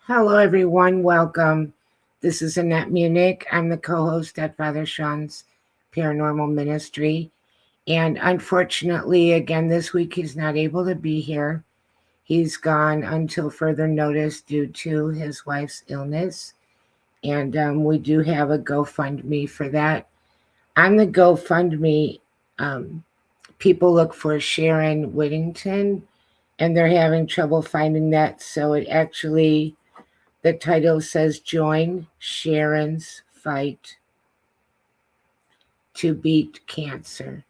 Hello, everyone. Welcome. This is Annette Munich. I'm the co host at Father Shawn's Paranormal Ministry. And unfortunately, again, this week he's not able to be here. He's gone until further notice due to his wife's illness. And we do have a GoFundMe for that. On the GoFundMe, um, people look for Sharon Whittington, and they're having trouble finding that. So the title says Join Sharon's Fight to Beat Cancer.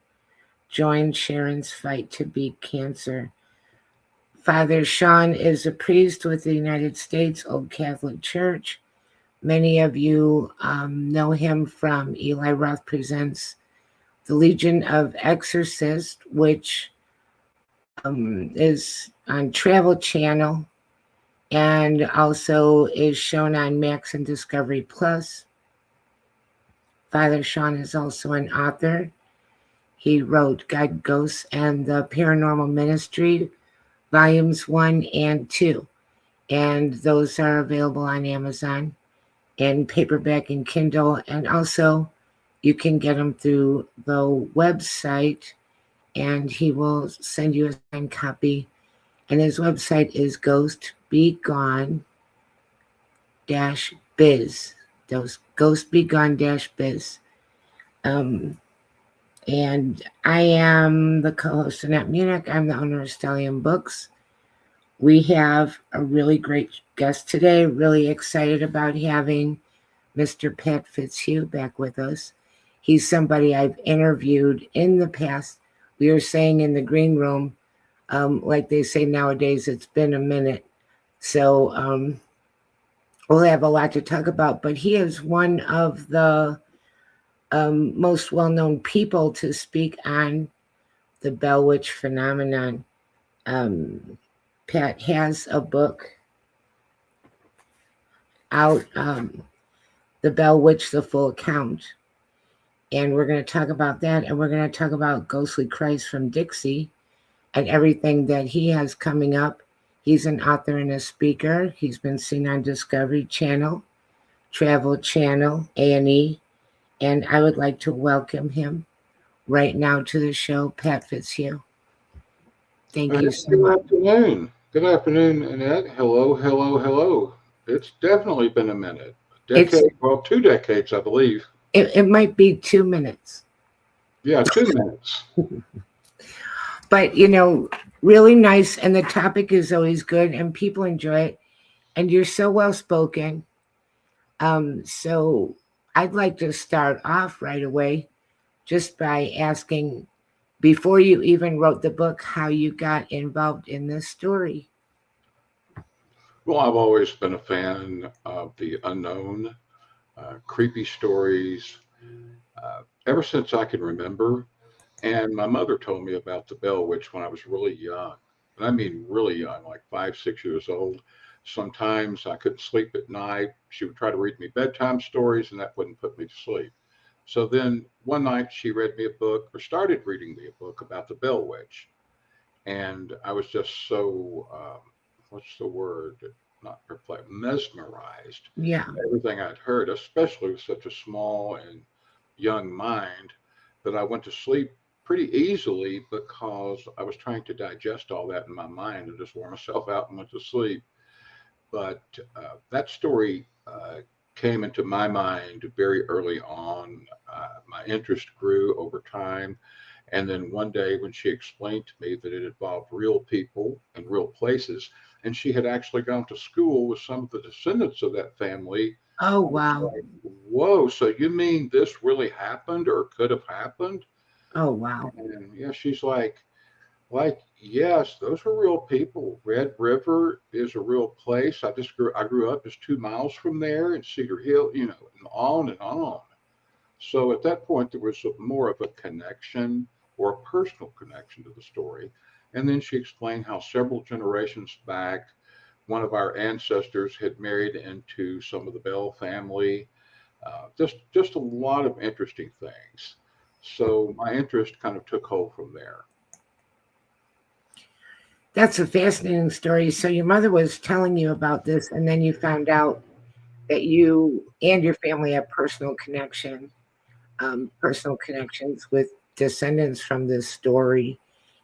Join Sharon's Fight to Beat Cancer. Father Shawn is a priest with the United States Old Catholic Church. Many of you know him from Eli Roth Presents The Legion of Exorcists, which is on Travel Channel and also is shown on Max and Discovery Plus. Father Shawn is also an author. He wrote God, Ghosts, and the Paranormal Ministry, Volumes 1 and 2. And those are available on Amazon in paperback and Kindle. And also, you can get them through the website, and he will send you a signed copy. And his website is ghostbegone-biz. Those ghostbegone-biz. And I am the co-host of Annette Munich. I'm the owner of Stellium Books. We have a really great guest today. Really excited about having Mr. Pat Fitzhugh back with us. He's somebody I've interviewed in the past. We were saying in the green room, like they say nowadays, it's been a minute. So we'll have a lot to talk about. But he is one of the most well-known people to speak on the Bell Witch phenomenon. Pat has a book out, The Bell Witch, The Full Account. And we're going to talk about that. And we're going to talk about Ghostly Christ from Dixie and everything that he has coming up. He's an author and a speaker. He's been seen on Discovery Channel, Travel Channel, A&E. And I would like to welcome him right now to the show, Pat Fitzhugh. Thank you so much. Good afternoon. Good afternoon, Annette. Hello, hello, hello. It's definitely been a minute. A decade, 2 decades, I believe. It might be 2 minutes. Yeah, 2 minutes. But, really nice. And the topic is always good and people enjoy it. And you're so well-spoken. So I'd like to start off right away just by asking, before you even wrote the book, how you got involved in this story. Well, I've always been a fan of the unknown, creepy stories, ever since I can remember. And my mother told me about the Bell Witch when I was really young. And I mean really young, like 5, 6 years old. Sometimes I couldn't sleep at night. She would try to read me bedtime stories, and that wouldn't put me to sleep. So then one night she read me a book, or started reading me a book about the Bell Witch. And I was just so, what's the word? Not perplexed, mesmerized. Yeah. Everything I'd heard, especially with such a small and young mind, that I went to sleep pretty easily because I was trying to digest all that in my mind and just wore myself out and went to sleep. But that story came into my mind very early on. My interest grew over time. And then one day, when she explained to me that it involved real people and real places, and she had actually gone to school with some of the descendants of that family. Oh, wow. Like, whoa, so you mean this really happened or could have happened? Oh, wow. And yeah, she's like, yes, those are real people. Red River is a real place. I grew up just 2 miles from there in Cedar Hill, and on and on. So at that point, there was more of a connection or a personal connection to the story. And then she explained how several generations back, one of our ancestors had married into some of the Bell family. Just a lot of interesting things. So my interest kind of took hold from there. That's a fascinating story. So your mother was telling you about this, and then you found out that you and your family have personal connections with descendants from this story,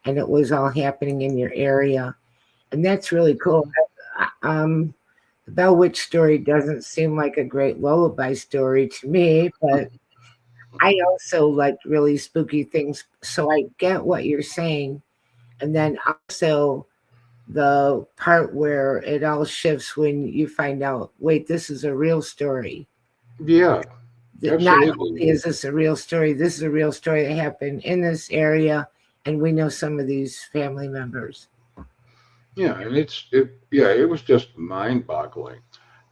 and it was all happening in your area, and that's really cool. The Bell Witch story doesn't seem like a great lullaby story to me, but I also like really spooky things, so I get what you're saying. And then also the part where it all shifts when you find out, wait, this is a real story. Yeah, Not absolutely. only is this a real story, this is a real story that happened in this area, and we know some of these family members. Yeah, and it was just mind-boggling.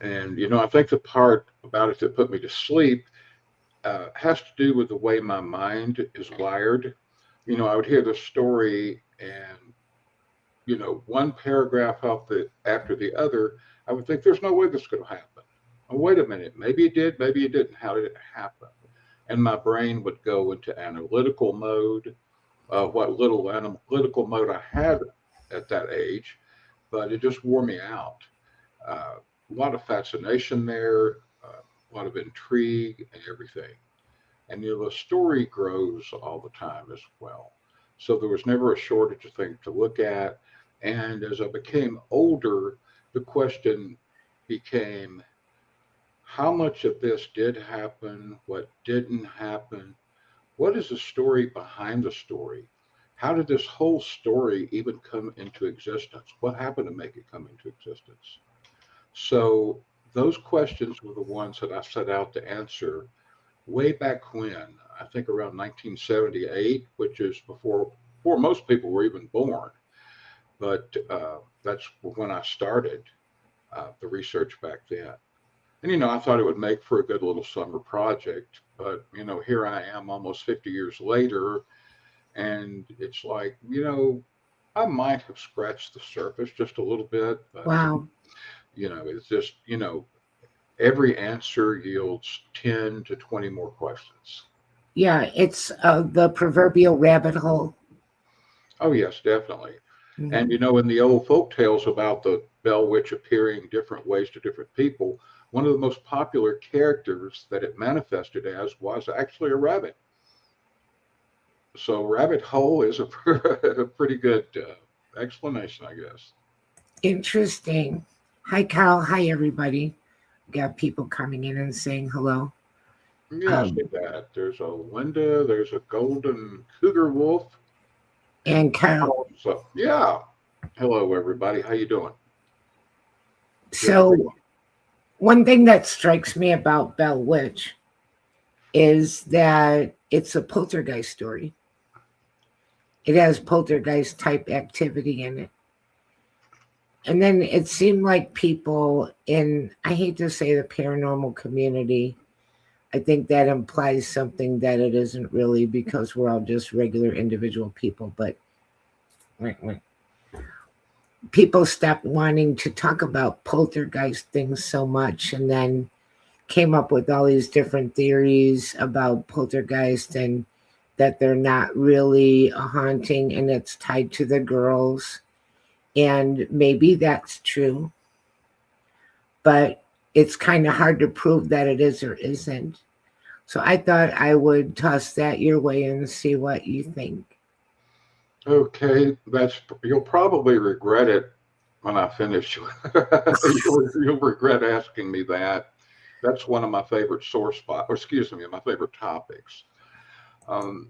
And I think the part about it that put me to sleep has to do with the way my mind is wired. I would hear the story, and one paragraph after the other, I would think, "There's no way this could have happened." Oh, wait a minute, maybe it did, maybe it didn't. How did it happen? And my brain would go into analytical mode, what little analytical mode I had at that age, but it just wore me out. A lot of fascination there, a lot of intrigue and everything. And the story grows all the time as well. So there was never a shortage of things to look at. And as I became older, the question became, how much of this did happen? What didn't happen? What is the story behind the story? How did this whole story even come into existence? What happened to make it come into existence? So those questions were the ones that I set out to answer way back when, I think around 1978, which is before most people were even born. But that's when I started the research back then. And I thought it would make for a good little summer project. But here I am, almost 50 years later, and it's like, I might have scratched the surface just a little bit, but Wow. it's just, every answer yields 10 to 20 more questions. Yeah, it's the proverbial rabbit hole. Oh, yes, definitely. And Mhm. in the old folk tales about the Bell Witch appearing different ways to different people, one of the most popular characters that it manifested as was actually a rabbit. So, rabbit hole is a, a pretty good explanation, I guess. Interesting. Hi, Carl. Hi, everybody. Got people coming in and saying hello. Yeah, I Um, see that. There's a Linda, there's a golden cougar wolf. and Carl, So, yeah. Hello, everybody. How you doing? Good to see so one thing that strikes me about Bell Witch is that it's a poltergeist story. It has poltergeist type activity in it. And then it seemed like people in, I hate to say the paranormal community, I think that implies something that it isn't really because we're all just regular individual people. But people stopped wanting to talk about poltergeist things so much and then came up with all these different theories about poltergeist and that they're not really a haunting and it's tied to the girls. And maybe that's true, but it's kind of hard to prove that it is or isn't. So I thought I would toss that your way and see what you think. Okay, you'll probably regret it when I finish. You'll regret asking me that. That's one of my favorite sore spots, or excuse me, my favorite topics. Um,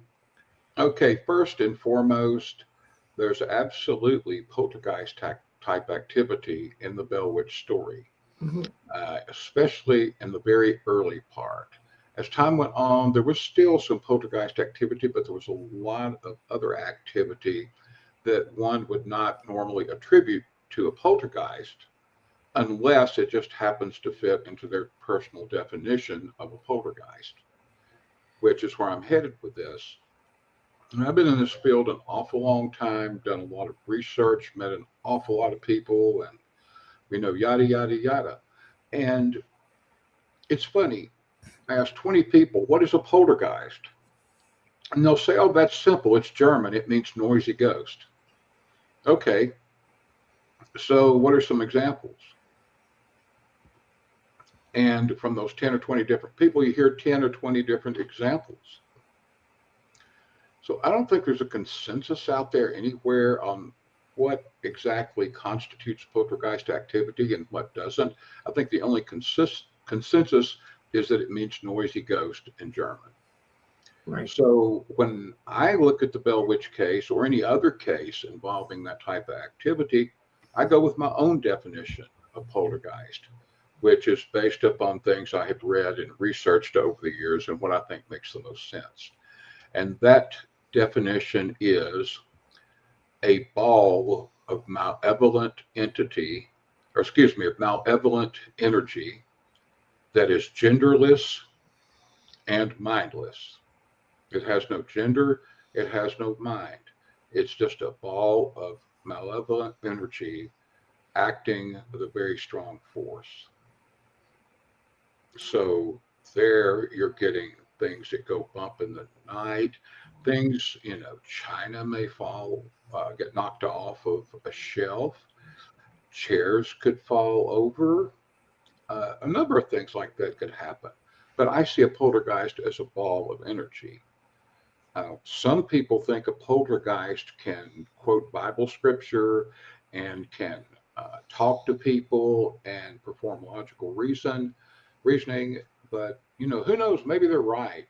okay, first and foremost, there's absolutely poltergeist type activity in the Bell Witch story, Mhm. especially in the very early part. As time went on, there was still some poltergeist activity, but there was a lot of other activity that one would not normally attribute to a poltergeist unless it just happens to fit into their personal definition of a poltergeist, which is where I'm headed with this. And I've been in this field an awful long time, done a lot of research, met an awful lot of people, and yada yada yada. And it's funny. I asked 20 people, "What is a poltergeist?" And they'll say, "Oh, that's simple. It's German. It means noisy ghost." Okay. So what are some examples? And from those 10 or 20 different people, you hear 10 or 20 different examples. So I don't think there's a consensus out there anywhere on what exactly constitutes poltergeist activity and what doesn't. I think the only consensus is that it means noisy ghost in German. Right. So when I look at the Bell Witch case or any other case involving that type of activity, I go with my own definition of poltergeist, which is based upon things I have read and researched over the years and what I think makes the most sense. And that definition is a ball of malevolent entity, or excuse me, of malevolent energy that is genderless and mindless. It has no gender, it has no mind. It's just a ball of malevolent energy acting with a very strong force. So there you're getting things that go bump in the night, things, China may fall, get knocked off of a shelf, chairs could fall over, a number of things like that could happen. But I see a poltergeist as a ball of energy. Some people think a poltergeist can quote Bible scripture and can talk to people and perform logical reasoning. But who knows? Maybe they're right.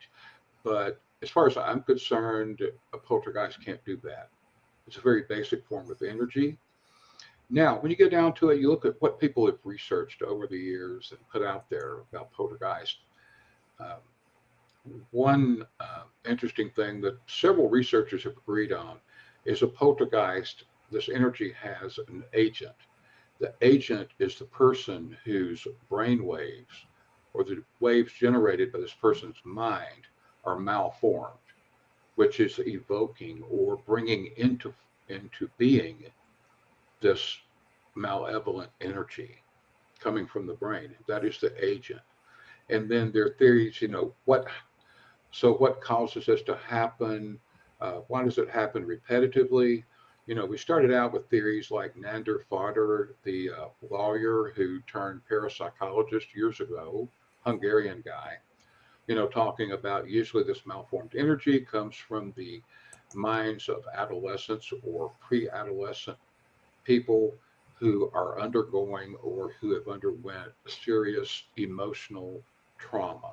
But as far as I'm concerned, a poltergeist can't do that. It's a very basic form of energy. Now, when you get down to it, you look at what people have researched over the years and put out there about poltergeist. Um, One interesting thing that several researchers have agreed on is a poltergeist, this energy has an agent. The agent is the person whose brain waves or the waves generated by this person's mind are malformed, which is evoking or bringing into being this malevolent energy coming from the brain. That is the agent. And then there are theories, what causes this to happen? Why does it happen repetitively? We started out with theories like Nander Fodor, the lawyer who turned parapsychologist years ago, Hungarian guy, talking about usually this malformed energy comes from the minds of adolescents or pre-adolescent people who are undergoing or who have underwent serious emotional trauma.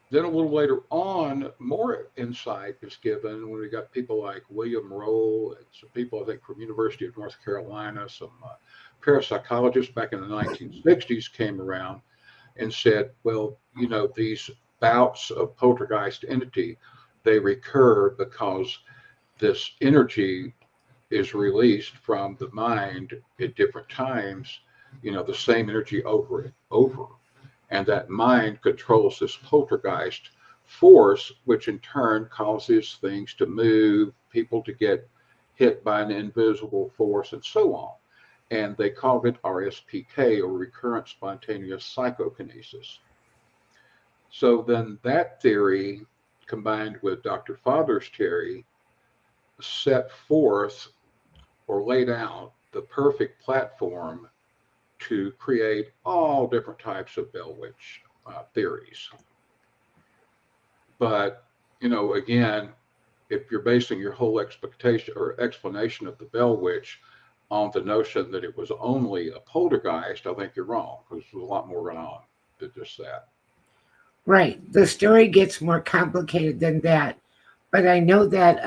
Then a little later on, more insight is given when we got people like William Roll, and some people I think from University of North Carolina, some parapsychologists back in the 1960s came around and said, well, these bouts of poltergeist entity, they recur because this energy is released from the mind at different times, the same energy over and over. And that mind controls this poltergeist force, which in turn causes things to move, people to get hit by an invisible force, and so on. And they called it RSPK, or recurrent spontaneous psychokinesis. So then that theory, combined with Dr. Fodor's theory, set forth or laid out the perfect platform to create all different types of Bell Witch theories. But, again, if you're basing your whole expectation or explanation of the Bell Witch on the notion that it was only a poltergeist, I think you're wrong, because there's a lot more going on than just that. Right. The story gets more complicated than that. But I know that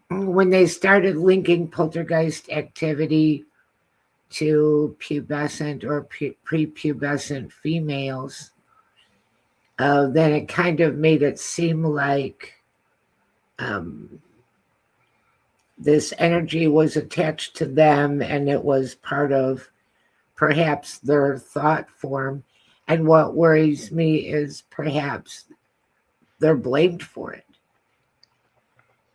when they started linking poltergeist activity to pubescent or prepubescent females, then it kind of made it seem like this energy was attached to them and it was part of perhaps their thought form. And what worries me is perhaps they're blamed for it.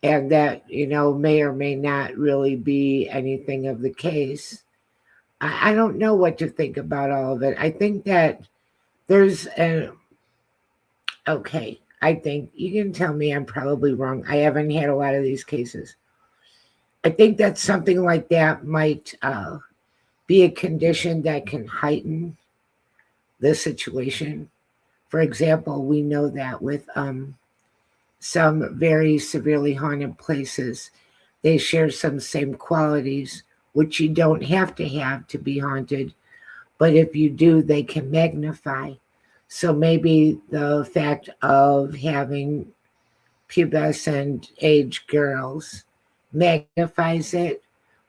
And that, may or may not really be anything of the case. I don't know what to think about all of it. I think that there's okay, I think you can tell me I'm probably wrong. I haven't had a lot of these cases. I think that something like that might be a condition that can heighten the situation. For example, we know that with some very severely haunted places, they share some same qualities, which you don't have to be haunted, but if you do, they can magnify. So maybe the fact of having pubescent age girls magnifies it,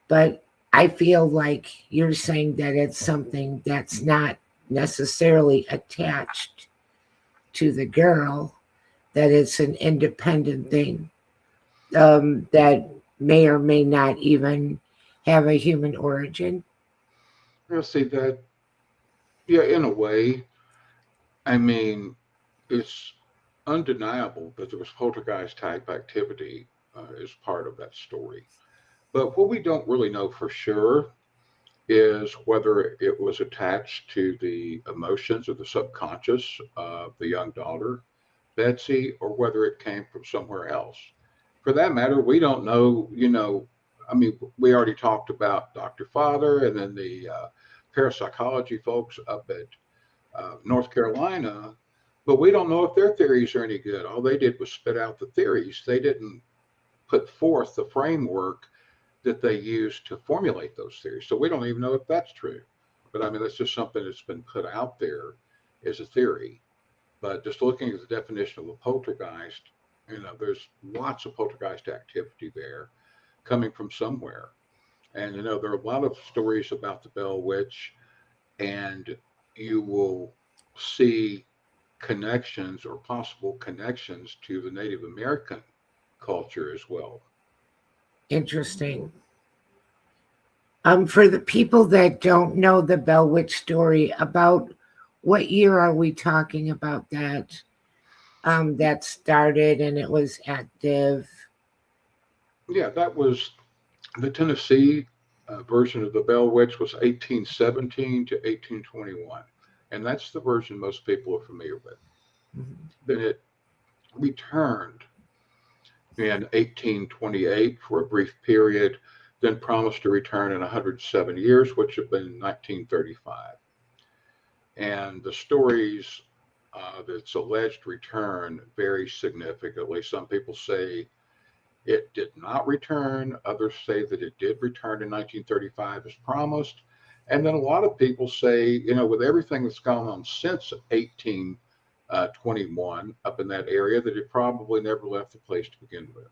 but I feel like you're saying that it's something that's not necessarily attached to the girl, that it's an independent thing, that may or may not even have a human origin. You'll see that, yeah, in a way. I mean, it's undeniable that there was poltergeist type activity as part of that story. But what we don't really know for sure is whether it was attached to the emotions or the subconscious of the young daughter, Betsy, or whether it came from somewhere else. For that matter, we don't know, I mean, we already talked about Dr. Father and then the parapsychology folks up at North Carolina, but we don't know if their theories are any good. All they did was spit out the theories. They didn't put forth the framework that they used to formulate those theories. So we don't even know if that's true. But I mean, that's just something that's been put out there as a theory. But just looking at the definition of a poltergeist, there's lots of poltergeist activity there coming from somewhere. And there are a lot of stories about the Bell Witch, and you will see connections or possible connections to the Native American culture as well. Interesting. For the people that don't know the Bell Witch story, about what year are we talking about that? That started and it was active. Yeah, that was the Tennessee version of the Bell Witch was 1817 to 1821, and that's the version most people are familiar with. Mhm. Then it returned in 1828 for a brief period, then promised to return in 107 years, which had been 1935. And the stories of its alleged return vary significantly. Some people say it did not return, others say that it did return in 1935 as promised. And then a lot of people say, with everything that's gone on since 1821 up in that area, that it probably never left the place to begin with.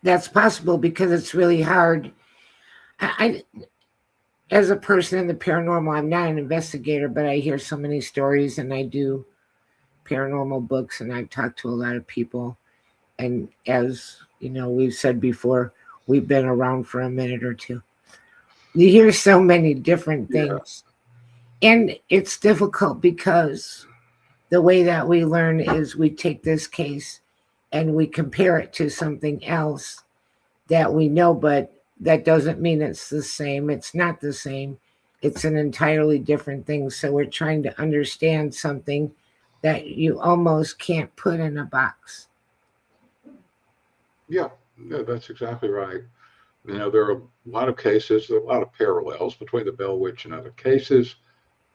That's possible because it's really hard. I, as a person in the paranormal, I'm not an investigator, but I hear so many stories and I do paranormal books and I've talked to a lot of people. And as we've said before, we've been around for a minute or two. You hear so many different Yeah. things. And it's difficult because the way that we learn is we take this case and we compare it to something else that we know, but that doesn't mean it's the same. It's not the same. It's an entirely different thing. So we're trying to understand something that you almost can't put in a box. Yeah, yeah, that's exactly right. There are a lot of cases, there are a lot of parallels between the Bell Witch and other cases,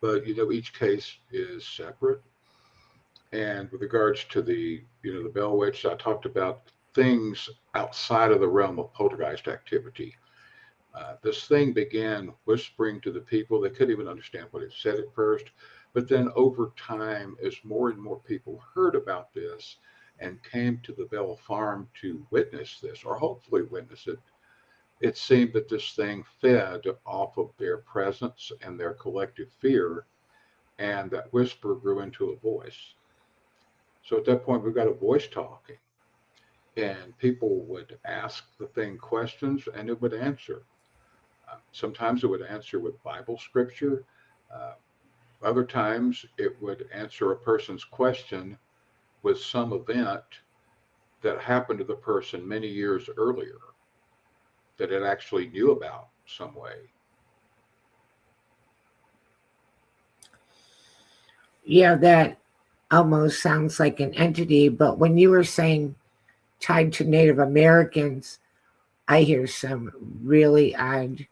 but each case is separate. And with regards to the Bell Witch, I talked about things outside of the realm of poltergeist activity. This thing began whispering to the people. They couldn't even understand what it said at first. But then over time, as more and more people heard about this and came to the Bell Farm to witness this, or hopefully witness it, it seemed that this thing fed off of their presence and their collective fear, and that whisper grew into a voice. So at that point, we've got a voice talking, and people would ask the thing questions, and it would answer. Sometimes it would answer with Bible scripture. Uh, Other times it would answer a person's question with some event that happened to the person many years earlier that it actually knew about some way. Yeah, that almost sounds like an entity. But when you were saying tied to Native Americans, I hear some really odd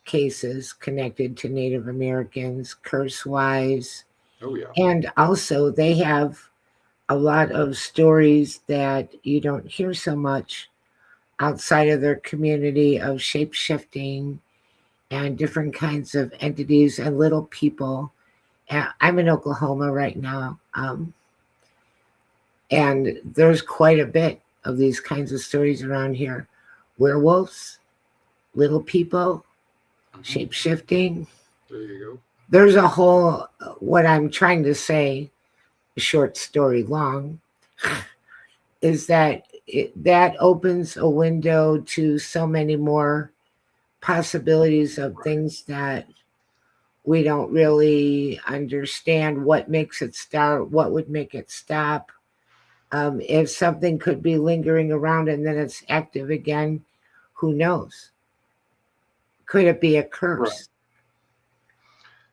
cases connected to Native Americans, curse-wise. Oh, yeah. And also, they have a lot of stories that you don't hear so much outside of their community of shape-shifting and different kinds of entities and little people. I'm in Oklahoma right now, and there's quite a bit of these kinds of stories around here. Werewolves, little people, shape shifting. There you go. There's a whole, what I'm trying to say, short story long, is that that opens a window to so many more possibilities of things that we don't really understand. What makes it start? What would make it stop? If something could be lingering around and then it's active again, who knows? Could it be a curse? Right.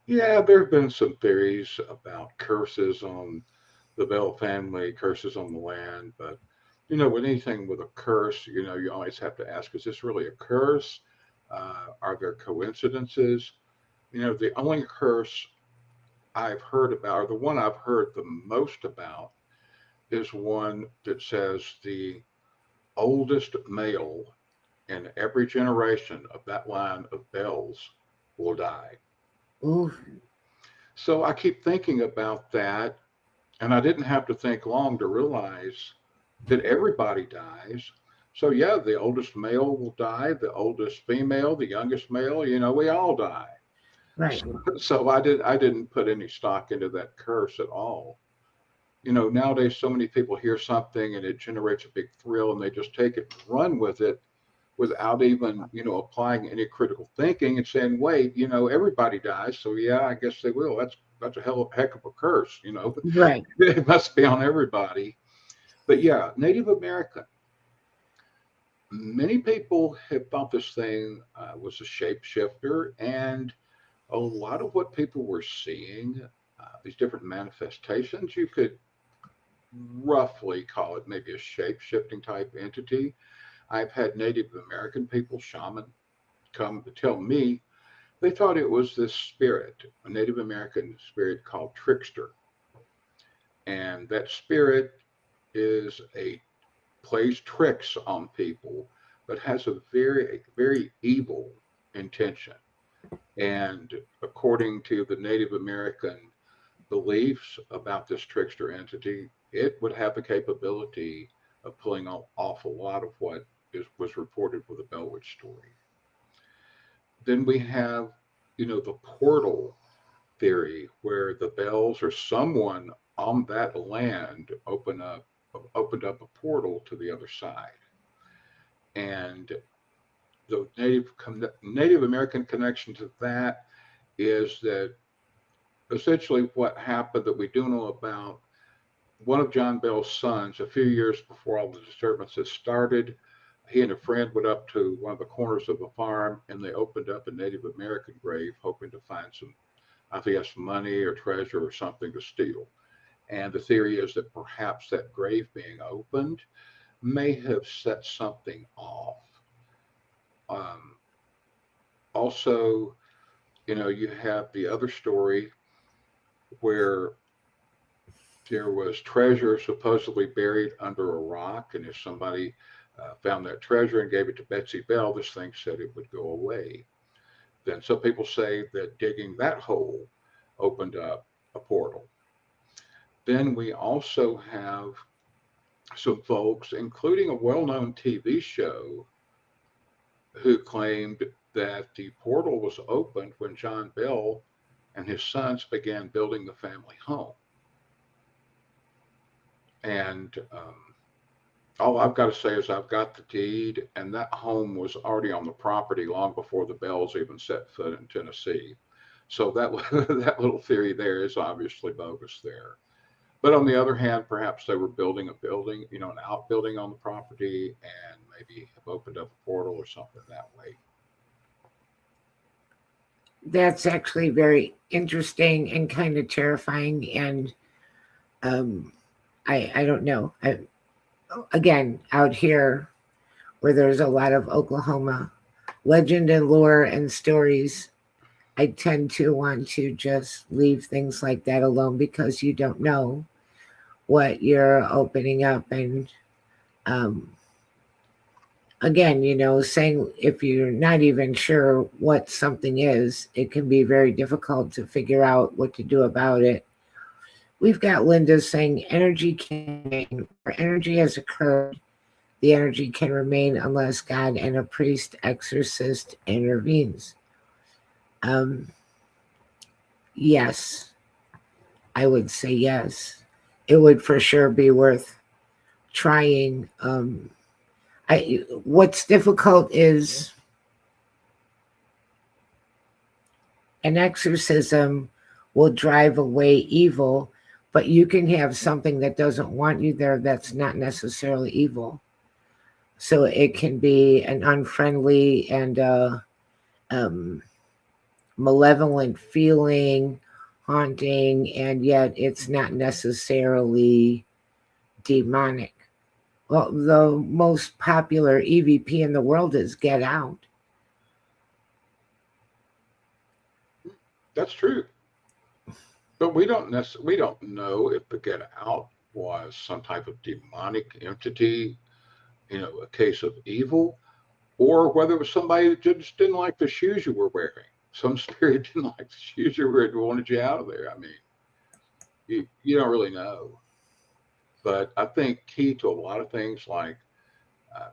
Yeah, there have been some theories about curses on the Bell family, curses on the land, but with anything with a curse, you always have to ask, is this really a curse? Are there coincidences? The only curse I've heard about, or the one I've heard the most about, is one that says the oldest male in every generation of that line of Bells will die. Ooh, So I keep thinking about that, and I didn't have to think long to realize that everybody dies. So yeah, the oldest male will die, the oldest female, the youngest male, we all die. right. So I didn't put any stock into that curse at all. Nowadays so many people hear something and it generates a big thrill and they just take it and run with it without even, applying any critical thinking and saying, wait, everybody dies. So yeah, I guess they will. That's a heck of a curse. Right. It must be on everybody. But yeah, Native American. Many people have thought this thing was a shapeshifter, and a lot of what people were seeing, these different manifestations, you could roughly call it maybe a shape shifting type entity. I've had Native American people, shaman, come to tell me they thought it was this spirit, a Native American spirit called Trickster. And that spirit is a plays tricks on people, but has a very evil intention. And according to the Native American beliefs about this trickster entity, it would have the capability of pulling off a lot of what was reported with the Bellwitch story. Then we have, the portal theory, where the Bells or someone on that land opened up a portal to the other side, and the Native American connection to that is that essentially what happened that we do know about one of John Bell's sons a few years before all the disturbances started. He and a friend went up to one of the corners of the farm and they opened up a Native American grave, hoping to find some, I guess, money or treasure or something to steal. And the theory is that perhaps that grave being opened may have set something off. Um, Also, you have the other story where there was treasure supposedly buried under a rock, and if somebody found that treasure and gave it to Betsy Bell, this thing said it would go away. Then some people say that digging that hole opened up a portal. Then we also have some folks, including a well-known TV show, who claimed that the portal was opened when John Bell and his sons began building the family home. And all I've got to say is I've got the deed, and that home was already on the property long before the Bells even set foot in Tennessee. So that that little theory there is obviously bogus there. But on the other hand, perhaps they were building a building, an outbuilding on the property, and maybe have opened up a portal or something that way. That's actually very interesting and kind of terrifying. And um, I don't know. again, out here where there's a lot of Oklahoma legend and lore and stories, I tend to want to just leave things like that alone because you don't know what you're opening up. And um, again, saying if you're not even sure what something is, it can be very difficult to figure out what to do about it. We've got Linda saying energy can remain, where energy has occurred, the energy can remain unless God and a priest exorcist intervenes. Um, yes, I would say yes. It would for sure be worth trying. What's difficult is an exorcism will drive away evil, but you can have something that doesn't want you there that's not necessarily evil. So it can be an unfriendly and um, malevolent feeling, haunting, and yet it's not necessarily demonic. Well, the most popular EVP in the world is Get Out. That's true. But we don't know if the Get Out was some type of demonic entity, a case of evil, or whether it was somebody that just didn't like the shoes you were wearing. Some spirit didn't like the shoes you were wearing and wanted you out of there. I mean, you don't really know. But I think key to a lot of things like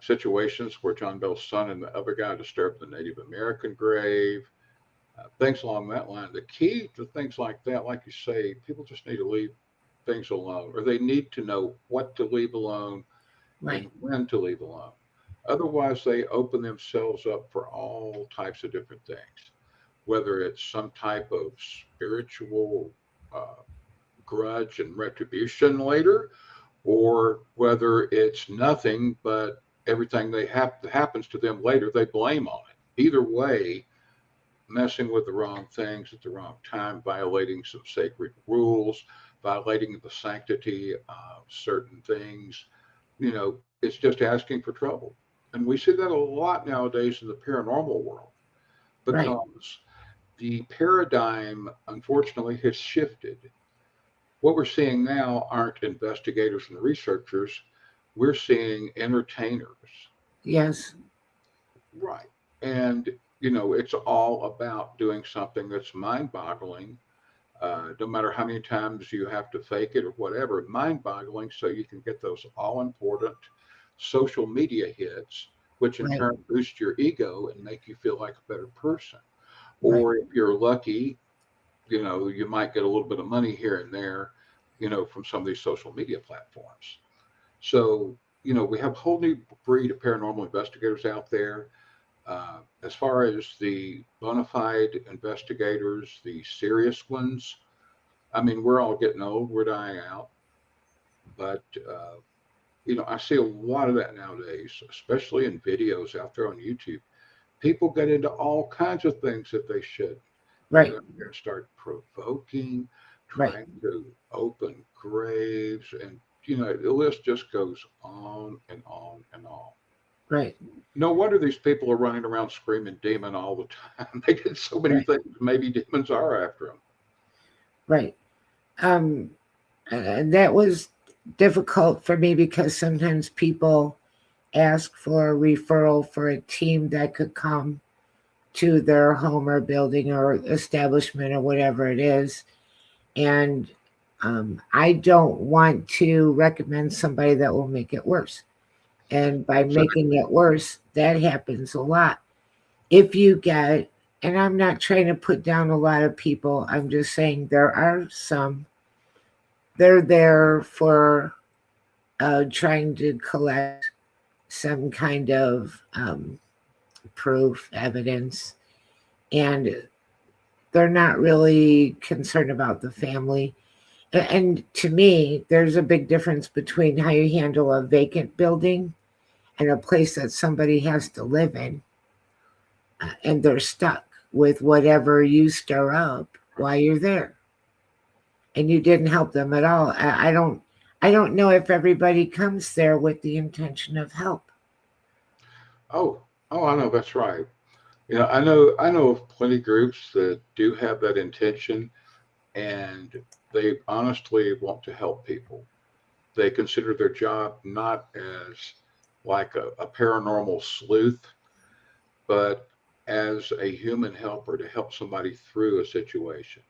situations where John Bell's son and the other guy disturbed the Native American grave, things along that line. The key to things like that, like you say, people just need to leave things alone, or they need to know what to leave alone Right, and when to leave alone. Otherwise, they open themselves up for all types of different things, whether it's some type of spiritual uh, grudge and retribution later, or whether it's nothing but everything that happens to them later, they blame on it. Either way, messing with the wrong things at the wrong time, violating some sacred rules, violating the sanctity of certain things, it's just asking for trouble. And we see that a lot nowadays in the paranormal world right, because the paradigm, unfortunately, has shifted. What we're seeing now aren't investigators and researchers, we're seeing entertainers. yes, Right. And, it's all about doing something that's mind boggling. No matter how many times you have to fake it or whatever, mind boggling, so you can get those all important social media hits, which in right, turn boost your ego and make you feel like a better person. right, Or if you're lucky, you might get a little bit of money here and there, from some of these social media platforms. So, we have a whole new breed of paranormal investigators out there. As far as the bona fide investigators, the serious ones, I mean, we're all getting old, we're dying out. But, I see a lot of that nowadays, especially in videos out there on YouTube. People get into all kinds of things that they shouldn't. They right, go out there and start provoking, right, trying to open graves, and the list just goes on and on and on. right, No wonder these people are running around screaming demon all the time. They did so many right, things. Maybe demons are after them. right. Um, that was difficult for me because sometimes people ask for a referral for a team that could come to their home or building or establishment or whatever it is. And I don't want to recommend somebody that will make it worse. And by making Exactly. it worse, that happens a lot. If you get, and I'm not trying to put down a lot of people, I'm just saying there are some, they're there for trying to collect some kind of proof, evidence, and they're not really concerned about the family. And to me, there's a big difference between how you handle a vacant building and a place that somebody has to live in, and they're stuck with whatever you stir up while you're there, and you didn't help them at all. I don't know if everybody comes there with the intention of help. Oh, oh, I know that's right. I know of plenty of groups that do have that intention, and they honestly want to help people. They consider their job not as like a paranormal sleuth, but as a human helper to help somebody through a situation.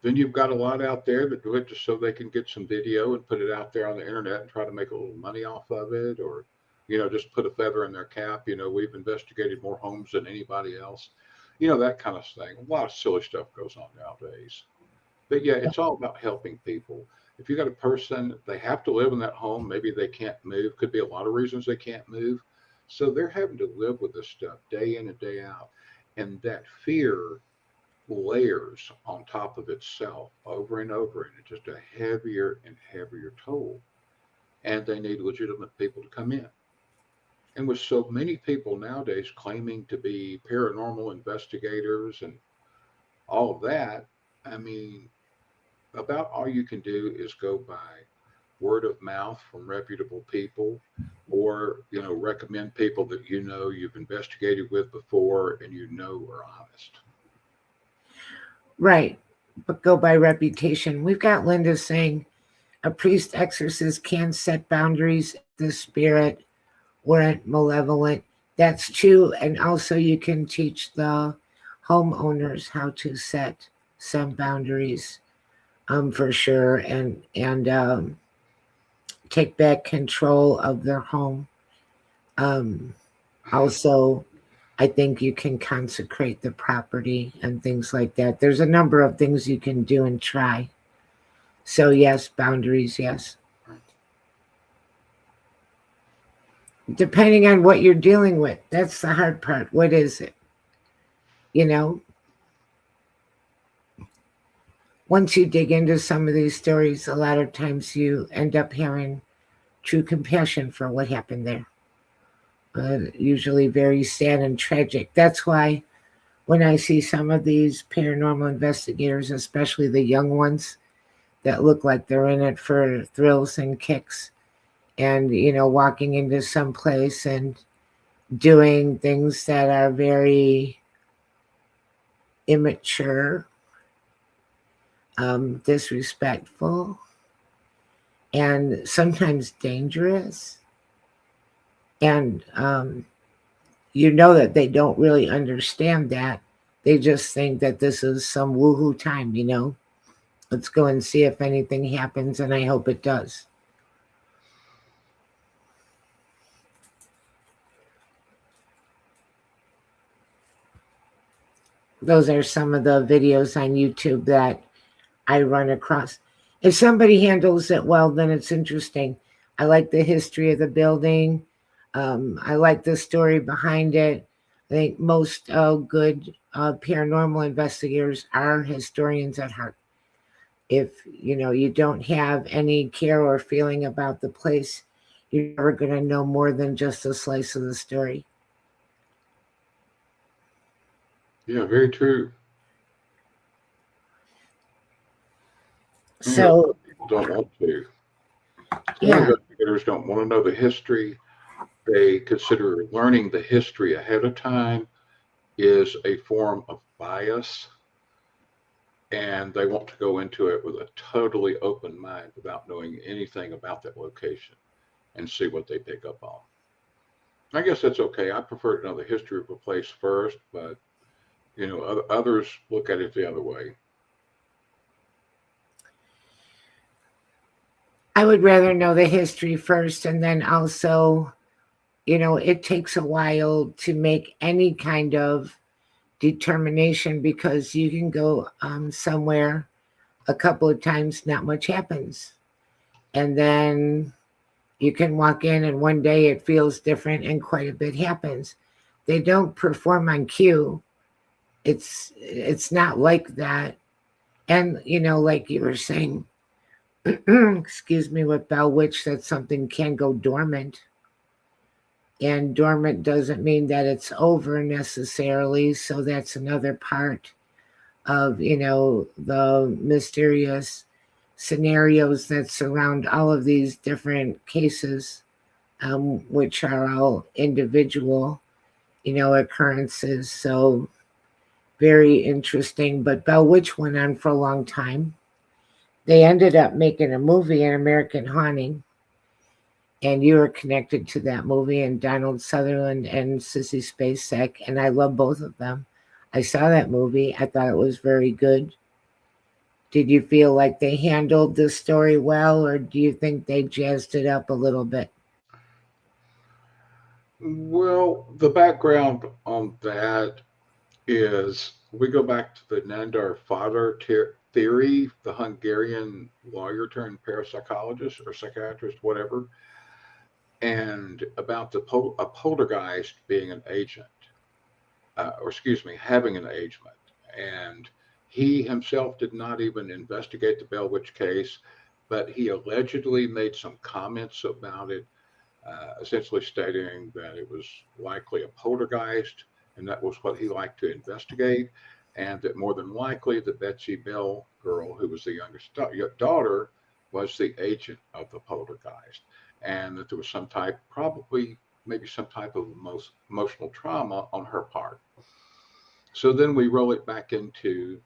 Then you've got a lot out there that do it just so they can get some video and put it out there on the internet and try to make a little money off of it, or just put a feather in their cap. We've investigated more homes than anybody else. That kind of thing. A lot of silly stuff goes on nowadays. But yeah, it's all about helping people. If you got a person, they have to live in that home. Maybe they can't move. Could be a lot of reasons they can't move. So they're having to live with this stuff day in and day out. And that fear layers on top of itself over and over. And it's just a heavier and heavier toll. And they need legitimate people to come in. And with so many people nowadays claiming to be paranormal investigators and all of that, I mean, about all you can do is go by word of mouth from reputable people, or recommend people that you've investigated with before and are honest. Right. But go by reputation. We've got Linda saying a priest exorcist can set boundaries if the spirit weren't malevolent. That's true. And also you can teach the homeowners how to set some boundaries, for sure, and take back control of their home. Also, I think you can consecrate the property and things like that. There's a number of things you can do and try. So yes, boundaries, yes. Depending on what you're dealing with, that's the hard part. What is it? Once you dig into some of these stories, a lot of times you end up having true compassion for what happened there. Usually very sad and tragic. That's why when I see some of these paranormal investigators, especially the young ones that look like they're in it for thrills and kicks, and walking into some place and doing things that are very immature, disrespectful, and sometimes dangerous. And that they don't really understand that. They just think that this is some woohoo time, Let's go and see if anything happens, and I hope it does. Those are some of the videos on YouTube that I run across. If somebody handles it well, then it's interesting. I like the history of the building. I like the story behind it. I think most good paranormal investigators are historians at heart. If you don't have any care or feeling about the place, you're never going to know more than just a slice of the story. Yeah, very true. So people don't want to. Yeah. Investigators don't want to know the history. They consider learning the history ahead of time is a form of bias, and they want to go into it with a totally open mind without knowing anything about that location and see what they pick up on. I guess that's okay. I prefer to know the history of a place first, but others look at it the other way. I would rather know the history first, and then also, it takes a while to make any kind of determination, because you can go somewhere a couple of times, not much happens. And then you can walk in and one day it feels different and quite a bit happens. They don't perform on cue. It's not like that. And, like you were saying, excuse me, with Bell Witch, that something can go dormant. And dormant doesn't mean that it's over necessarily. So that's another part of, the mysterious scenarios that surround all of these different cases, which are all individual, occurrences. So very interesting. But Bell Witch went on for a long time. They ended up making a movie, An American Haunting, and you were connected to that movie, and Donald Sutherland and Sissy Spacek, and I love both of them. I saw that movie. I thought it was very good. Did you feel like they handled the story well, or do you think they jazzed it up a little bit? Well, the background on that is we go back to the Nandor Fodor theory, the Hungarian lawyer turned parapsychologist or psychiatrist, whatever, and about a poltergeist being an agent, or excuse me, having an agent. And he himself did not even investigate the Bell Witch case, but he allegedly made some comments about it, essentially stating that it was likely a poltergeist, and that was what he liked to investigate, and that more than likely the Betsy Bell girl, who was the youngest daughter, was the agent of the poltergeist, and that there was some type, probably maybe some type of emotional trauma on her part. So then we roll it back into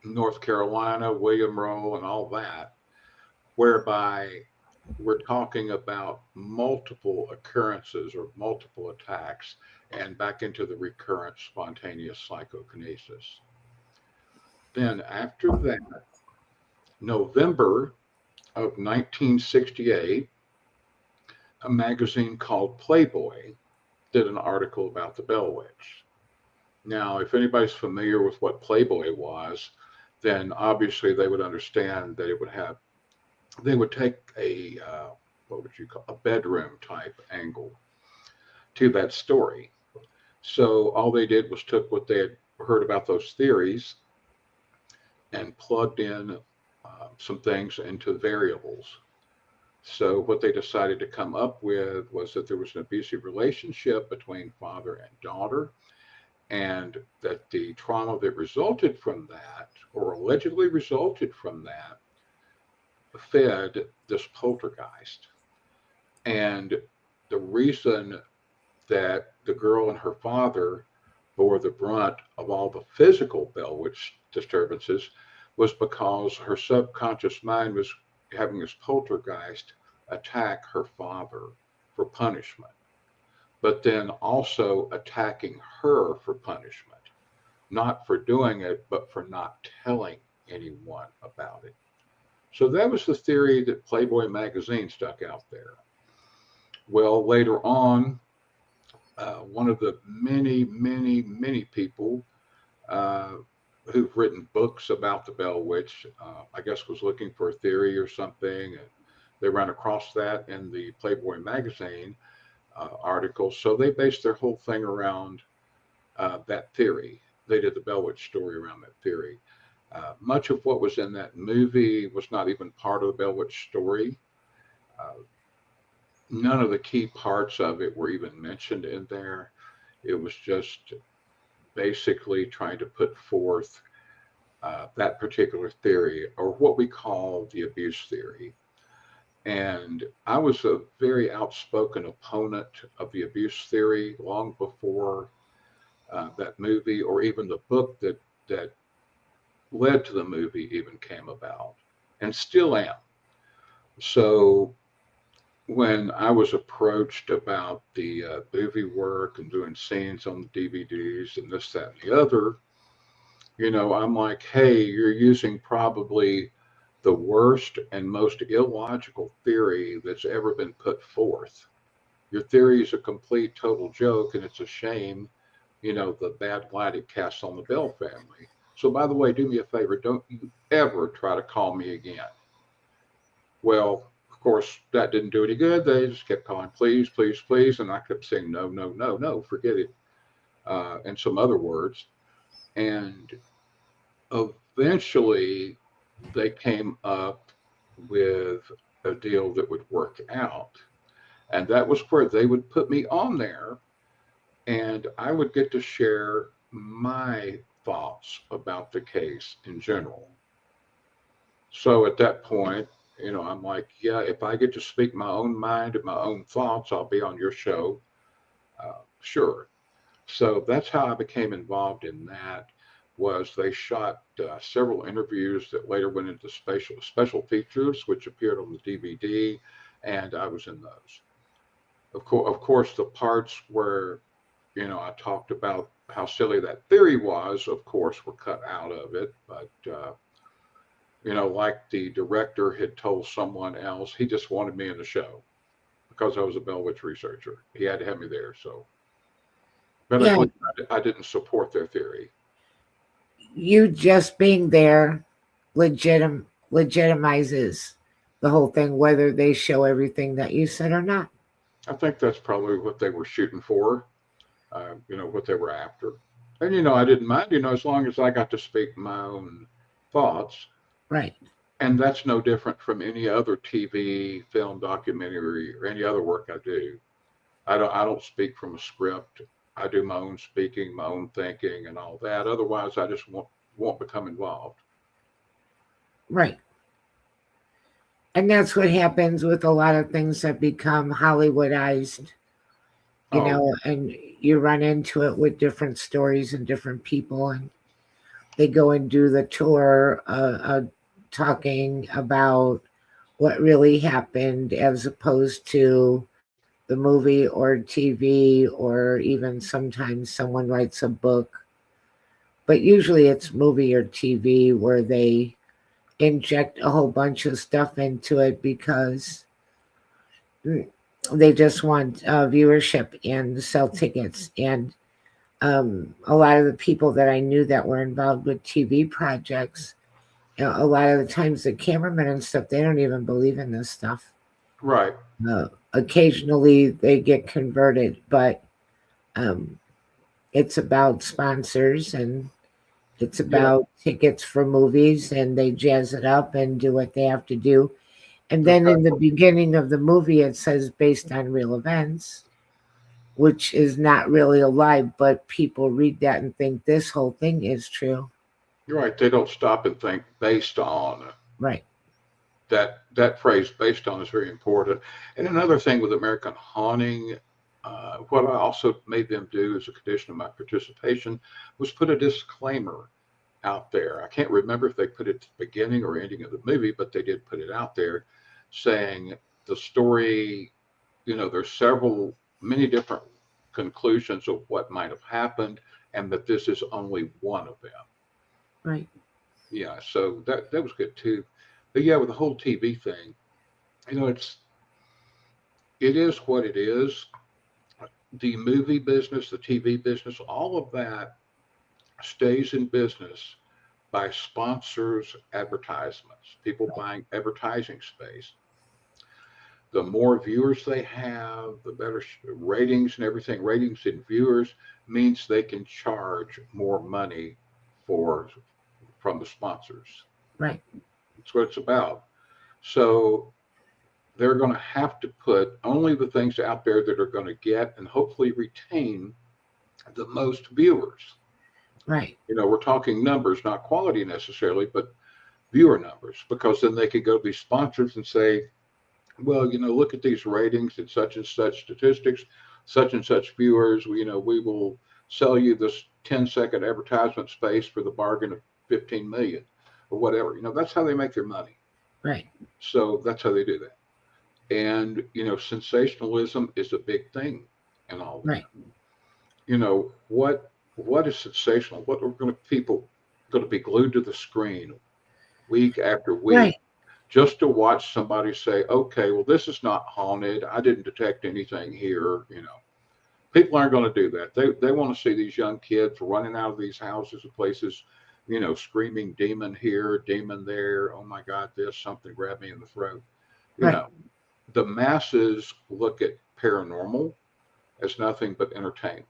North Carolina, William Rowe, and all that, whereby we're talking about multiple occurrences or multiple attacks and back into the recurrent spontaneous psychokinesis. Then, after that, November of 1968, a magazine called Playboy did an article about the Bell Witch. Now, if anybody's familiar with what Playboy was, then obviously they would understand that they would take a what would you call a bedroom type angle to that story. So all they did was took what they had heard about those theories and plugged in some things into variables. So what they decided to come up with was that there was an abusive relationship between father and daughter, and that the trauma that resulted from that, or allegedly resulted from that, fed this poltergeist. And the reason that the girl and her father bore the brunt of all the physical Bell Witch disturbances was because her subconscious mind was having this poltergeist attack her father for punishment, but then also attacking her for punishment, not for doing it, but for not telling anyone about it. So that was the theory that Playboy magazine stuck out there. Well, later on, one of the many, many, many people uh, who've written books about the Bell Witch, I guess, was looking for a theory or something, and they ran across that in the Playboy magazine article. So they based their whole thing around that theory. They did the Bell Witch story around that theory. Much of what was in that movie was not even part of the Bell Witch story. Uh, None of the key parts of it were even mentioned in there. It was just basically trying to put forth that particular theory, or what we call the abuse theory. And I was a very outspoken opponent of the abuse theory long before that movie, or even the book that led to the movie even came about, and still am. So when I was approached about the movie work and doing scenes on the DVDs and this, that, and the other, I'm like, hey, you're using probably the worst and most illogical theory that's ever been put forth. Your theory is a complete total joke, and it's a shame, the bad light it casts on the Bell family. So, by the way, do me a favor, don't you ever try to call me again. Well, of course, that didn't do any good. They just kept calling, please, please, please. And I kept saying, no, no, no, no, forget it, and some other words. And eventually, they came up with a deal that would work out. And that was where they would put me on there, and I would get to share my thoughts about the case in general. So at that point, I'm like, yeah, if I get to speak my own mind and my own thoughts, I'll be on your show. Sure. So that's how I became involved in that. Was they shot several interviews that later went into special features, which appeared on the DVD, and I was in those. Of course, the parts where I talked about how silly that theory was, of course, were cut out of it. But like the director had told someone else, he just wanted me in the show because I was a Bell Witch researcher. He had to have me there. So Yeah, medically, I didn't support their theory. you just being there legitimizes the whole thing, whether they show everything that you said or not. I think that's probably what they were shooting for, what they were after. And, I didn't mind, as long as I got to speak my own thoughts. Right. And that's no different from any other TV, film, documentary, or any other work I do. I don't speak from a script. I do my own speaking, my own thinking, and all that. Otherwise, I just won't become involved. Right. And that's what happens with a lot of things that become Hollywoodized, Oh, and you run into it with different stories and different people, and they go and do the tour, talking about what really happened as opposed to the movie or TV, or even sometimes someone writes a book. But usually it's movie or TV where they inject a whole bunch of stuff into it because they just want viewership and sell tickets. And a lot of the people that I knew that were involved with TV projects, a lot of the times the cameramen and stuff, they don't even believe in this stuff. right. Occasionally they get converted, but um, it's about sponsors, and it's Yeah, about tickets for movies, and they jazz it up and do what they have to do. And then in the exactly. beginning of the movie, it says based on real events, which is not really a lie, but people read that and think this whole thing is true. You're right. They don't stop and think based on Right, that phrase. Based on is very important. And another thing with American Haunting, what I also made them do as a condition of my participation was put a disclaimer out there. I can't remember if they put it at the beginning or ending of the movie, but they did put it out there saying the story, there's many different conclusions of what might have happened, and that this is only one of them. right, Yeah, so that was good too. But yeah, with the whole TV thing, it is what it is. The movie business, the TV business, all of that stays in business by sponsors, advertisements, people buying advertising space. The more viewers they have, the better ratings and everything. Ratings and viewers means they can charge more money for from the sponsors. right, That's what it's about. So they're going to have to put only the things out there that are going to get and hopefully retain the most viewers. right, We're talking numbers, not quality necessarily, but viewer numbers, because then they could go to these sponsors and say, well, look at these ratings and such statistics, such and such viewers. We will sell you this 10-second advertisement space for the bargain of 15 million or whatever. That's how they make their money. right, So that's how they do that. And sensationalism is a big thing and all right, that. What is sensational? What are people going to be glued to the screen week after right, week just to watch somebody say, okay, well, this is not haunted. I didn't detect anything here. People aren't going to do that. They want to see these young kids running out of these houses and places, screaming demon here, demon there. Oh my God, this something grabbed me in the throat. You right, know, the masses look at paranormal as nothing but entertainment.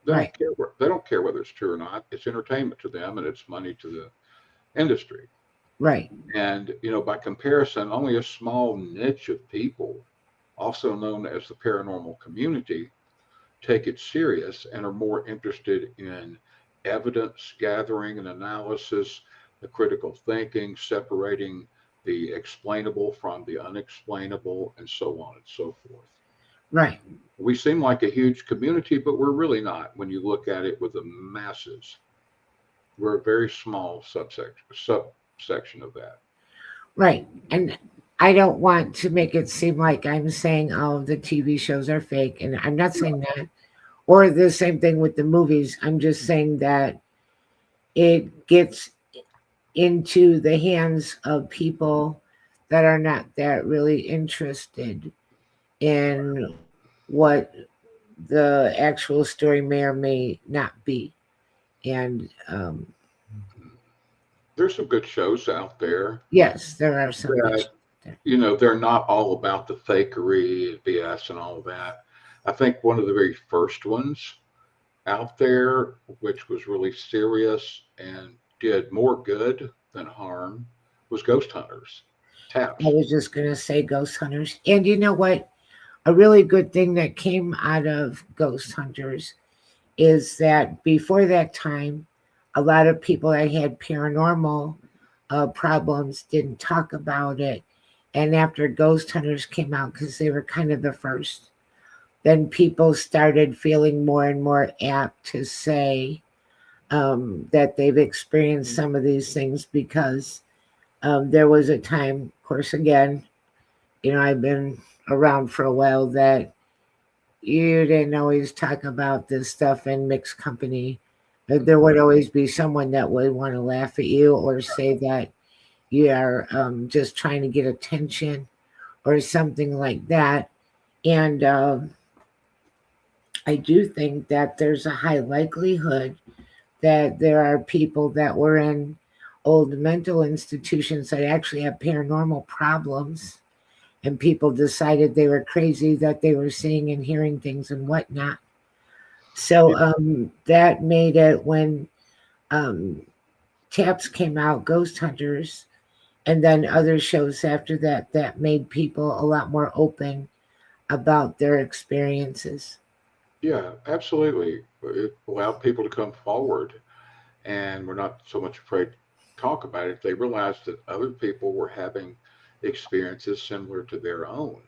They right, don't care. They don't care whether it's true or not. It's entertainment to them, and it's money to the industry. right, And by comparison, only a small niche of people, also known as the paranormal community, take it serious and are more interested in evidence gathering and analysis, the critical thinking, separating the explainable from the unexplainable, and so on and so forth. Right. We seem like a huge community, but we're really not when you look at it with the masses. We're a very small subsection of that. Right. And I don't want to make it seem like I'm saying all of the TV shows are fake, and I'm not saying that. Or the same thing with the movies. I'm just saying that it gets into the hands of people that are not that really interested in what the actual story may or may not be. And There's some good shows out there yes, there are some good that, shows there. they're not all about the fakery, BS, and all of that. I think one of the very first ones out there, which was really serious and did more good than harm, was Ghost Hunters. I Taps. was just going to say Ghost Hunters. And you know what? A really good thing that came out of Ghost Hunters is that before that time, a lot of people that had paranormal problems didn't talk about it. And after Ghost Hunters came out, because they were kind of the first, then people started feeling more and more apt to say that they've experienced some of these things because there was a time, of course, again, I've been around for a while that you didn't always talk about this stuff in mixed company. There would always be someone that would want to laugh at you or say that you are just trying to get attention or something like that. And I do think that there's a high likelihood that there are people that were in old mental institutions that actually have paranormal problems, and people decided they were crazy, that they were seeing and hearing things and whatnot. So that made it when um, Taps came out, Ghost Hunters, and then other shows after that, that made people a lot more open about their experiences. Yeah, absolutely. It allowed people to come forward, and we're not so much afraid to talk about it. They realized that other people were having experiences similar to their own.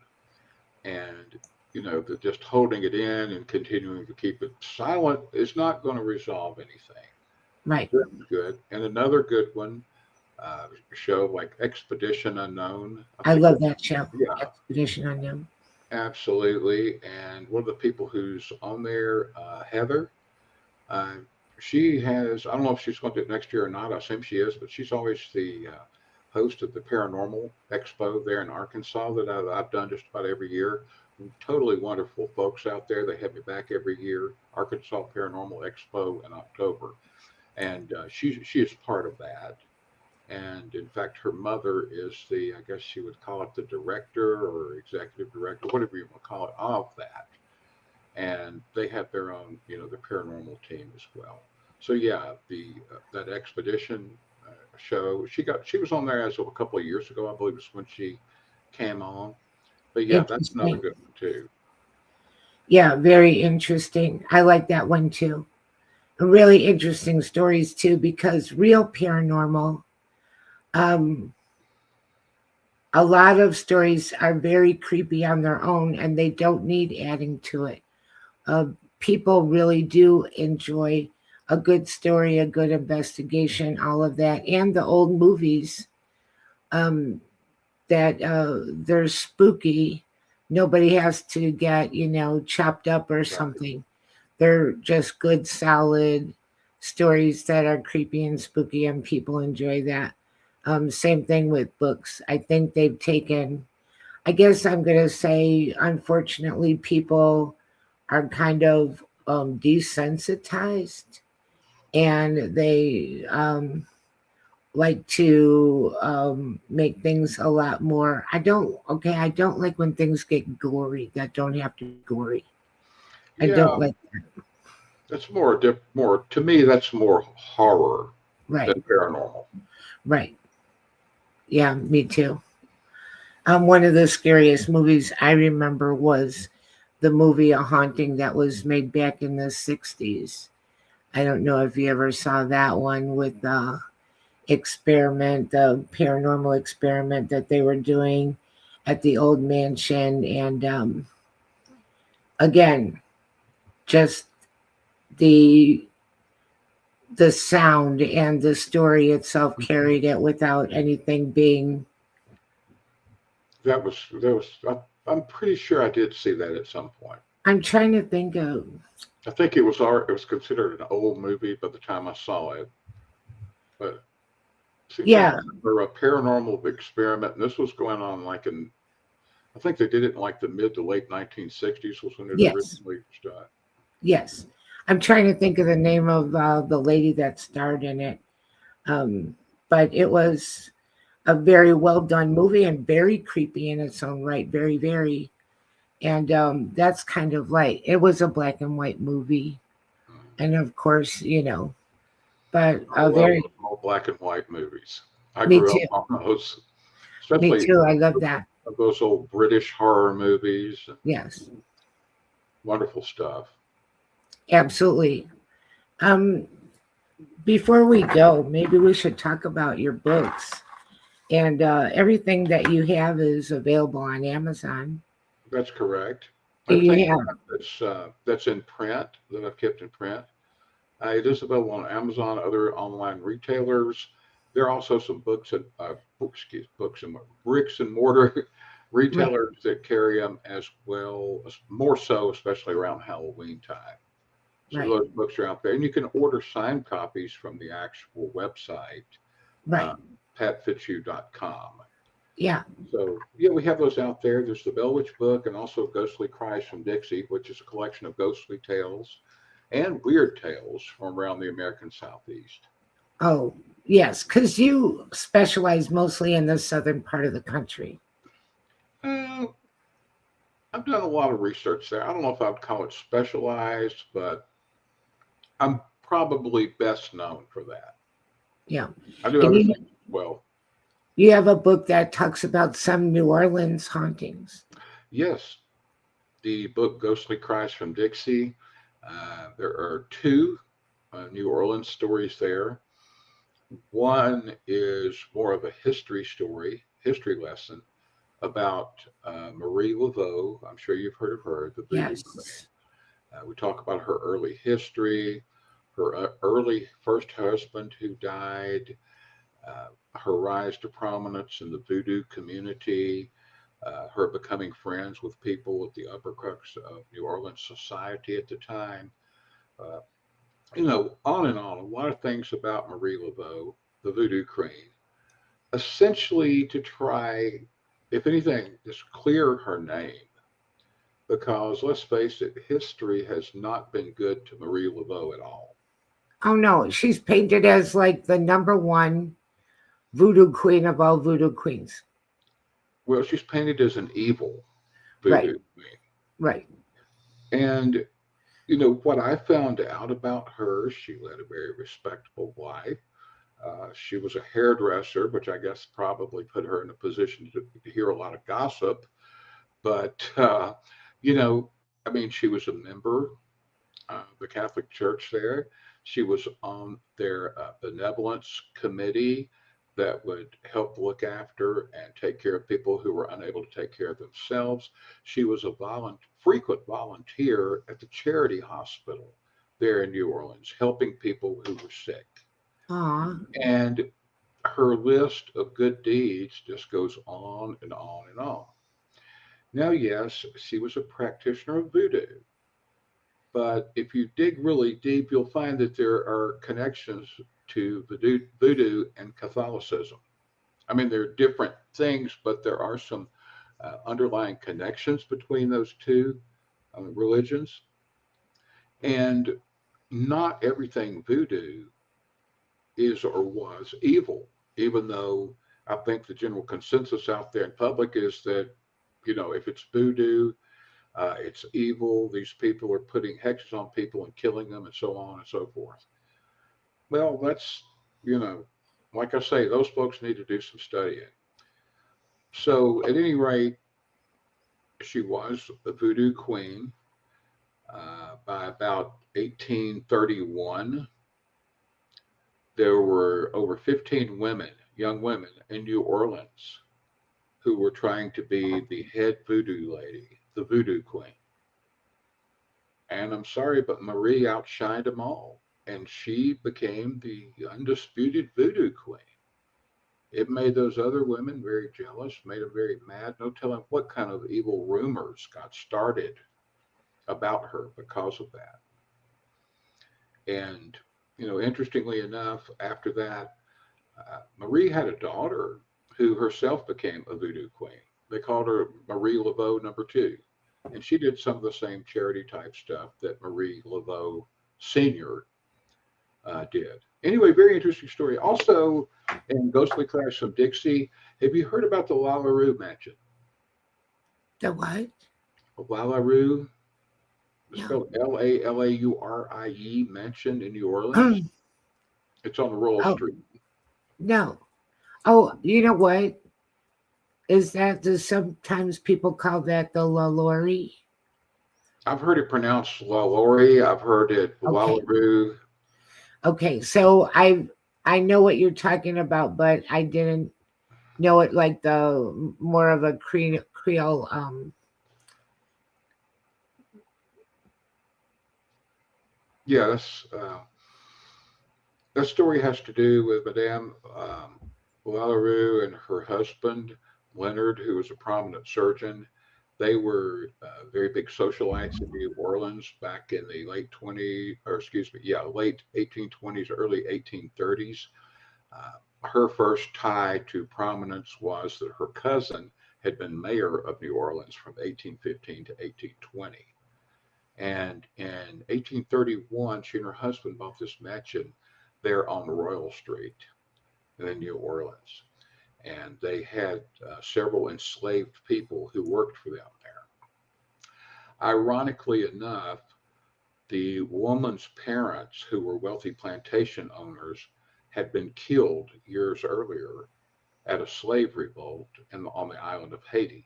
And, that just holding it in and continuing to keep it silent is not going to resolve anything. Right. That's good. And another good one, show like Expedition Unknown. I I think, love that show, yeah, Expedition Unknown. absolutely. And one of the people who's on there, Heather, uh, she has, I don't know if she's going to do it next year or not. I assume she is, but she's always the host of the Paranormal Expo there in Arkansas that I've done just about every year. Totally wonderful folks out there. They have me back every year. Arkansas Paranormal Expo in October, and she is part of that. And in fact, her mother is the, I guess she would call it the director or executive director, whatever you want to call it, of that. And they have their own, the paranormal team as well. So yeah, the that expedition show, she was on there as of a couple of years ago, I believe is when she came on. But yeah, that's another Interesting. good one too. Yeah, very interesting. I like that one too. Really interesting stories too, because real paranormal, um, a lot of stories are very creepy on their own and they don't need adding to it. Uh, People really do enjoy a good story, a good investigation, all of that, and the old movies um, that they're spooky. Nobody has to get, chopped up or Right. something. They're just good, solid stories that are creepy and spooky, and people enjoy that. Same thing with books. I think they've taken, I guess I'm going to say, unfortunately, people are kind of desensitized and they like to make things a lot more. I don't like when things get gory that don't have to be gory. I don't Yeah, like, that's more to me. That's more horror right, than paranormal. right. Yeah, me too. One of the scariest movies I remember was the movie A Haunting that was made back in the 60s. I don't know if you ever saw that one with experiment, the paranormal experiment that they were doing at the old mansion. And again, just the the sound and the story itself carried it without anything being. I'm pretty sure I did see that at some point. I'm trying to think of. I think it was considered an old movie by the time I saw it. But see, I Yeah, remember a paranormal experiment, and this was going on like in, I think they did it in like the mid to late 1960s was when it yes, originally started. yes. I'm trying to think of the name of the lady that starred in it. Um, but it was a very well done movie and very creepy in its own right. Very, very. And that's kind of like it was a black and white movie. And of course, but I love very, all black and white movies. I me grew up too. on those, Me especially too. I love that. those old British horror movies. Yes, Wonderful stuff. absolutely. Um, Before we go, maybe we should talk about your books. And everything that you have is available on Amazon. That's correct. Everything You have, that's in print that I've kept in print. It is available on Amazon, other online retailers. There are also some books and bricks and mortar right, retailers that carry them as well, more so, especially around Halloween time. So right, those books are out there, and you can order signed copies from the actual website, right. uh, patfitzhugh.com. Yeah. So yeah, we have those out there. There's the Bell Witch book, and also Ghostly Cries from Dixie, which is a collection of ghostly tales and weird tales from around the American Southeast. Oh, yes, because you specialize mostly in the southern part of the country. Uh, I've done a lot of research there. I don't know if I'd call it specialized, but I'm probably best known for that. Yeah. I do And other you, things as well. you have a book that talks about some New Orleans hauntings. Yes, the book Ghostly Cries from Dixie. There are two New Orleans stories there. One is more of a history story, history lesson about Marie Laveau. I'm sure you've heard of her, the Voodoo Queen. Yes. We talk about her early history, her early first husband who died, her rise to prominence in the voodoo community, her becoming friends with people at the upper crux of New Orleans society at the time. Uh, on and on. A lot of things about Marie Laveau, the Voodoo Queen, essentially to try, if anything, just clear her name. Because let's face it, history has not been good to Marie Laveau at all. Oh no, she's painted as like the number one voodoo queen of all voodoo queens. Well, she's painted as an evil Right, voodoo queen. right. And, what I found out about her, she led a very respectable life. She was a hairdresser, which I guess probably put her in a position to hear a lot of gossip. But, you know, I mean, she was a member the Catholic Church there. She was on their benevolence committee that would help look after and take care of people who were unable to take care of themselves. She was a frequent volunteer at the charity hospital there in New Orleans, helping people who were sick. Aw, And her list of good deeds just goes on and on and on. Now, yes, she was a practitioner of voodoo. But if you dig really deep, you'll find that there are connections to voodoo and Catholicism. I mean, they're different things, but there are some underlying connections between those two religions. And not everything voodoo is or was evil, even though I think the general consensus out there in public is that, if it's voodoo, it's evil. These people are putting hexes on people and killing them, and so on and so forth. Well, you know, like I say, those folks need to do some studying. So, at any rate, she was the voodoo queen by about 1831. there were over 15 women, young women in New Orleans, who were trying to be the head voodoo lady, the voodoo queen. And I'm sorry, but Marie outshined them all. And she became the undisputed voodoo queen. It made those other women very jealous, made them very mad. No telling what kind of evil rumors got started about her because of that. And, interestingly enough, after that, Marie had a daughter who herself became a voodoo queen. They called her Marie Laveau number two. And she did some of the same charity type stuff that Marie Laveau Sr. Did. Anyway, very interesting story. Also, in Ghostly Crash from Dixie, have you heard about the Lalaurie Mansion? The what? Lalaurie, No. spelled Lalaurie Mansion in New Orleans. It's on the Royal Oh, Street. no. Oh, you know what? Is that sometimes people call that the Lalaurie? I've heard it pronounced Lalaurie. I've heard it Okay. Lalaurie. Okay. So I know what you're talking about, but I didn't know it like the more of a Creole. Yeah, that story has to do with Madame Lalaurie and her husband, Leonard, who was a prominent surgeon. They were very big socialites in New Orleans back in the late 20s, or excuse me, yeah, late 1820s, early 1830s. Her first tie to prominence was that her cousin had been mayor of New Orleans from 1815 to 1820. And in 1831, she and her husband bought this mansion there on Royal Street in New Orleans. And they had several enslaved people who worked for them there. Ironically enough, the woman's parents, who were wealthy plantation owners, had been killed years earlier at a slave revolt on the island of Haiti.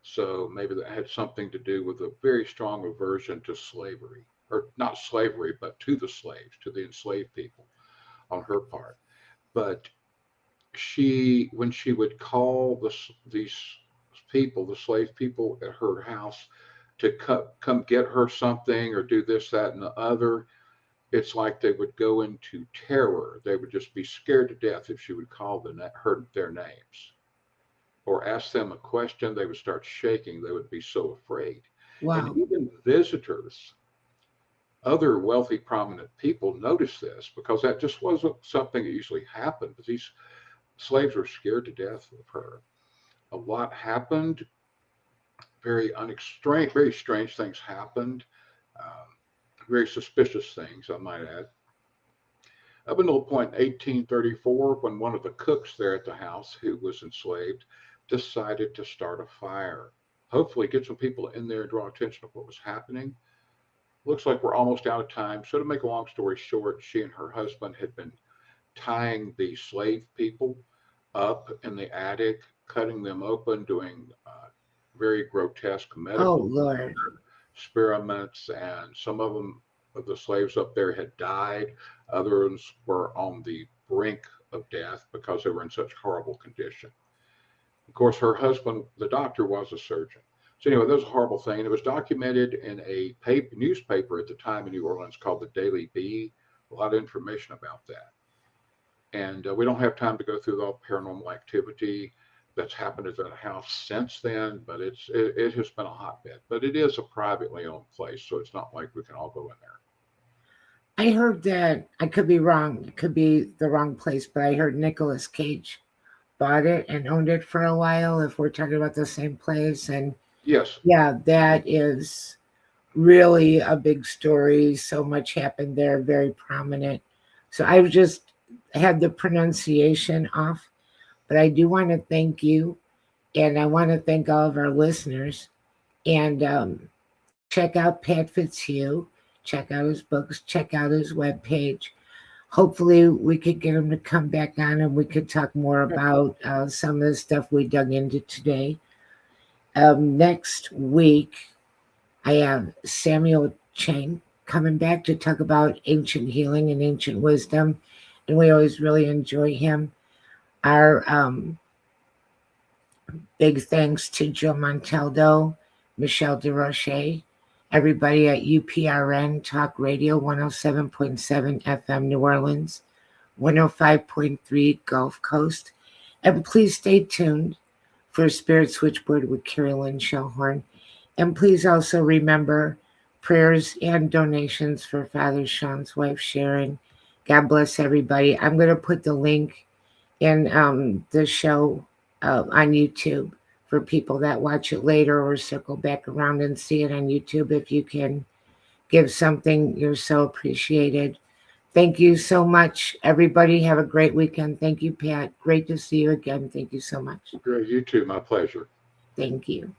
So maybe that had something to do with a very strong aversion to slavery, or not slavery, but to the slaves, to the enslaved people on her part. But when she would call these people, the slave people at her house, to come get her something or do this, that, and the other, it's like they would go into terror. They would just be scared to death if she would call their names or ask them a question. They would start shaking. They would be so afraid. And Wow. even visitors, other wealthy, prominent people noticed this because that just wasn't something that usually happened. But these slaves were scared to death of her. A lot happened. Very strange things happened. Um, Very suspicious things, I might add. Up until the point in 1834, when one of the cooks there at the house, who was enslaved, decided to start a fire. Hopefully, get some people in there and draw attention to what was happening. Looks like we're almost out of time. So, to make a long story short, she and her husband had been tying the slave people up in the attic, cutting them open, doing very grotesque Oh, medical Lord. experiments, and some of them, of the slaves up there, had died. Others were on the brink of death because they were in such horrible condition. Of course, her husband, the doctor, was a surgeon. So anyway, that was a horrible thing. And it was documented in a newspaper at the time in New Orleans called the Daily Bee. A lot of information about that. And we don't have time to go through all the paranormal activity that's happened at that house since then, but it has been a hotbed. But it is a privately owned place, so it's not like we can all go in there. I heard that, I could be wrong. It could be the wrong place, but I heard Nicolas Cage bought it and owned it for a while, if we're talking about the same place. And Yes. yeah, that is really a big story. So much happened there, very prominent. So I've just had the pronunciation off, but I do want to thank you, and I want to thank all of our listeners. And check out Pat Fitzhugh, check out his books, check out his webpage. Hopefully, we could get him to come back on and we could talk more about some of the stuff we dug into today. Next week, I have Samuel Chang coming back to talk about ancient healing and ancient wisdom. and we always really enjoy him. Our big thanks to Joe Montaldo, Michelle DeRoche, everybody at UPRN Talk Radio 107.7 FM New Orleans, 105.3 Gulf Coast. And please stay tuned for Spirit Switchboard with Carolyn Shellhorn. And please also remember prayers and donations for Father Shawn's wife, Sharon. God bless everybody. I'm going to put the link in the show on YouTube for people that watch it later or circle back around and see it on YouTube. If you can give something, you're so appreciated. Thank you so much, everybody. Have a great weekend. Thank you, Pat. Great to see you again. Thank you so much. Great. You too. My pleasure. Thank you.